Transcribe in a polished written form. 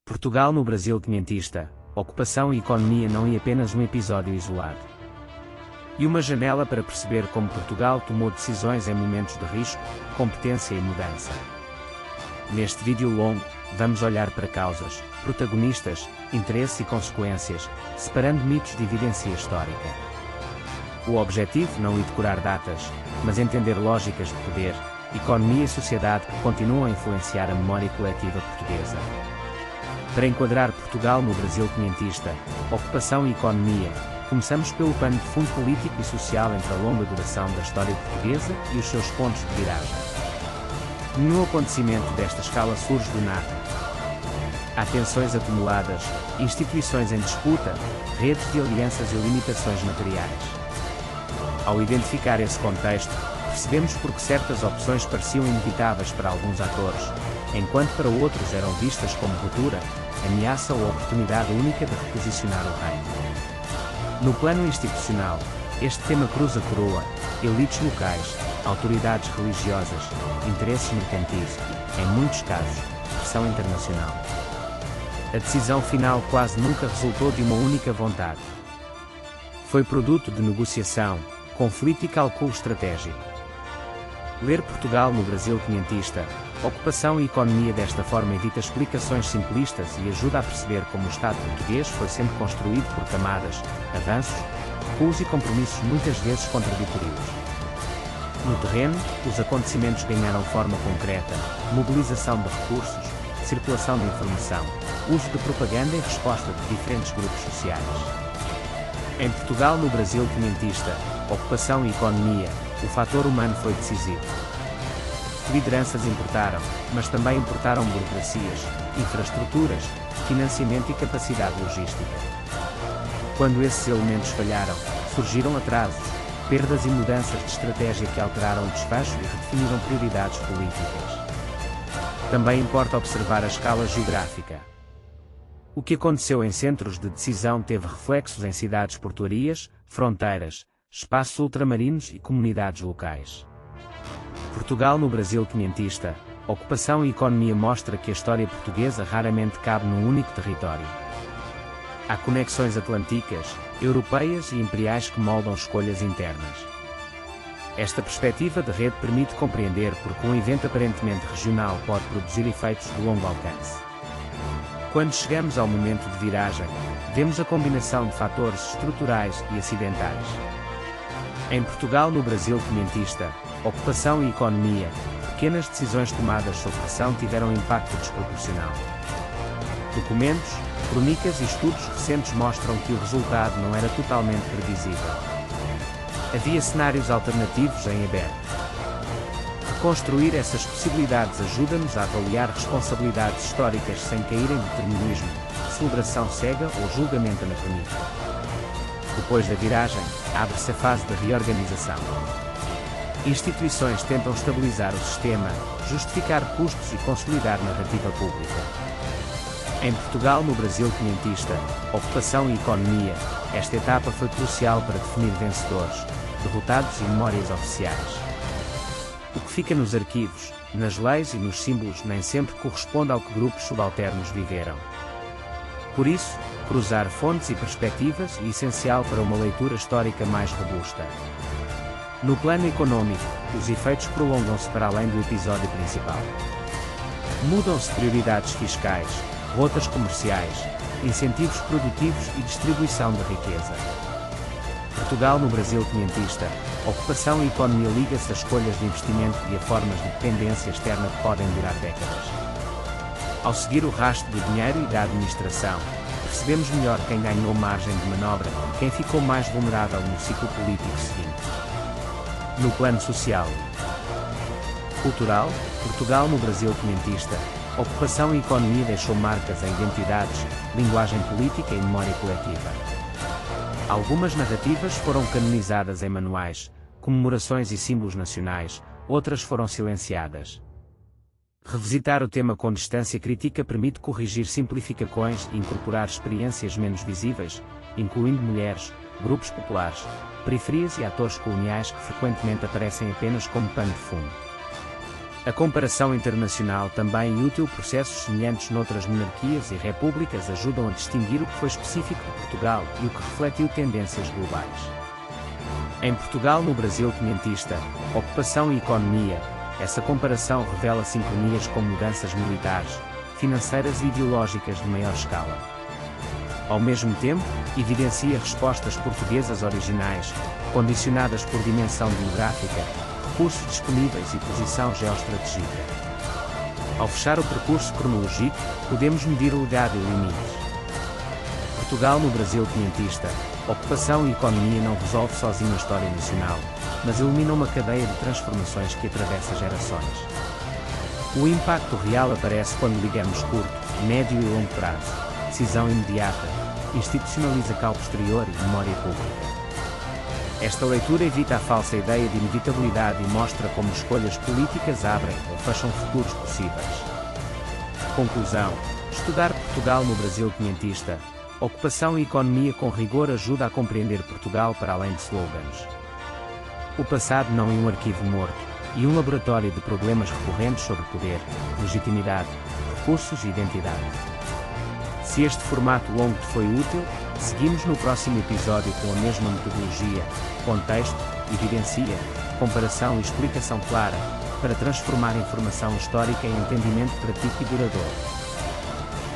Portugal no Brasil quinhentista, ocupação e economia não é apenas um episódio isolado. E uma janela para perceber como Portugal tomou decisões em momentos de risco, competência e mudança. Neste vídeo longo, vamos olhar para causas, protagonistas, interesses e consequências, separando mitos de evidência histórica. O objetivo não é decorar datas, mas entender lógicas de poder, economia e sociedade que continuam a influenciar a memória coletiva portuguesa. Para enquadrar Portugal no Brasil quinhentista, ocupação e economia, começamos pelo pano de fundo político e social entre a longa duração da história portuguesa e os seus pontos de viragem. Nenhum acontecimento desta escala surge do nada. Há tensões acumuladas, instituições em disputa, redes de alianças e limitações materiais. Ao identificar esse contexto, percebemos por que certas opções pareciam inevitáveis para alguns atores, enquanto para outros eram vistas como ruptura, ameaça ou oportunidade única de reposicionar o reino. No plano institucional, este tema cruza coroa, elites locais, autoridades religiosas, interesses mercantis e, em muitos casos, pressão internacional. A decisão final quase nunca resultou de uma única vontade. Foi produto de negociação, conflito e cálculo estratégico. Ler Portugal no Brasil quinhentista, ocupação e economia desta forma evita explicações simplistas e ajuda a perceber como o Estado português foi sempre construído por camadas, avanços, recuos e compromissos muitas vezes contraditórios. No terreno, os acontecimentos ganharam forma concreta, mobilização de recursos, circulação de informação, uso de propaganda em resposta de diferentes grupos sociais. Em Portugal no Brasil quinhentista, ocupação e economia, o fator humano foi decisivo. Lideranças importaram, mas também importaram burocracias, infraestruturas, financiamento e capacidade logística. Quando esses elementos falharam, surgiram atrasos, perdas e mudanças de estratégia que alteraram o desfecho e redefiniram prioridades políticas. Também importa observar a escala geográfica. O que aconteceu em centros de decisão teve reflexos em cidades portuárias, fronteiras, espaços ultramarinos e comunidades locais. Portugal no Brasil quinhentista, ocupação e economia mostra que a história portuguesa raramente cabe num único território. Há conexões atlânticas, europeias e imperiais que moldam escolhas internas. Esta perspectiva de rede permite compreender porque um evento aparentemente regional pode produzir efeitos de longo alcance. Quando chegamos ao momento de viragem, vemos a combinação de fatores estruturais e acidentais. Em Portugal no Brasil quinhentista, ocupação e economia, pequenas decisões tomadas sob pressão tiveram um impacto desproporcional. Documentos, crônicas e estudos recentes mostram que o resultado não era totalmente previsível. Havia cenários alternativos em aberto. Reconstruir essas possibilidades ajuda-nos a avaliar responsabilidades históricas sem cair em determinismo, celebração cega ou julgamento anacronítico. Depois da viragem, abre-se a fase de reorganização. Instituições tentam estabilizar o sistema, justificar custos e consolidar narrativa pública. Em Portugal no Brasil quinhentista, ocupação e economia, esta etapa foi crucial para definir vencedores, derrotados e memórias oficiais. O que fica nos arquivos, nas leis e nos símbolos nem sempre corresponde ao que grupos subalternos viveram. Por isso, cruzar fontes e perspectivas é essencial para uma leitura histórica mais robusta. No plano econômico, os efeitos prolongam-se para além do episódio principal. Mudam-se prioridades fiscais, rotas comerciais, incentivos produtivos e distribuição de riqueza. Portugal no Brasil quinhentista, ocupação e economia liga-se a escolhas de investimento e a formas de dependência externa que podem durar décadas. Ao seguir o rastro do dinheiro e da administração, percebemos melhor quem ganhou margem de manobra e quem ficou mais vulnerável no ciclo político seguinte. No plano social, cultural, Portugal no Brasil quinhentista, ocupação e economia deixou marcas em identidades, linguagem política e memória coletiva. Algumas narrativas foram canonizadas em manuais, comemorações e símbolos nacionais, outras foram silenciadas. Revisitar o tema com distância crítica permite corrigir simplificações e incorporar experiências menos visíveis, incluindo mulheres, grupos populares, periferias e atores coloniais que frequentemente aparecem apenas como pano de fundo. A comparação internacional também é útil. Processos semelhantes noutras monarquias e repúblicas ajudam a distinguir o que foi específico de Portugal e o que refletiu tendências globais. Em Portugal, no Brasil quinhentista, ocupação e economia, essa comparação revela sincronias com mudanças militares, financeiras e ideológicas de maior escala. Ao mesmo tempo, evidencia respostas portuguesas originais, condicionadas por dimensão demográfica, recursos disponíveis e posição geoestratégica. Ao fechar o percurso cronológico, podemos medir o legado e limites. Portugal no Brasil quinhentista, ocupação e economia não resolve sozinho a história nacional, mas ilumina uma cadeia de transformações que atravessa gerações. O impacto real aparece quando ligamos curto, médio e longo prazo, decisão imediata, institucionaliza cálculo posterior e memória pública. Esta leitura evita a falsa ideia de inevitabilidade e mostra como escolhas políticas abrem ou fecham futuros possíveis. Conclusão: estudar Portugal no Brasil quinhentista, ocupação e economia com rigor ajuda a compreender Portugal para além de slogans. O passado não é um arquivo morto, e um laboratório de problemas recorrentes sobre poder, legitimidade, recursos e identidade. Se este formato longo te foi útil, seguimos no próximo episódio com a mesma metodologia, contexto, evidência, comparação e explicação clara, para transformar informação histórica em entendimento prático e duradouro.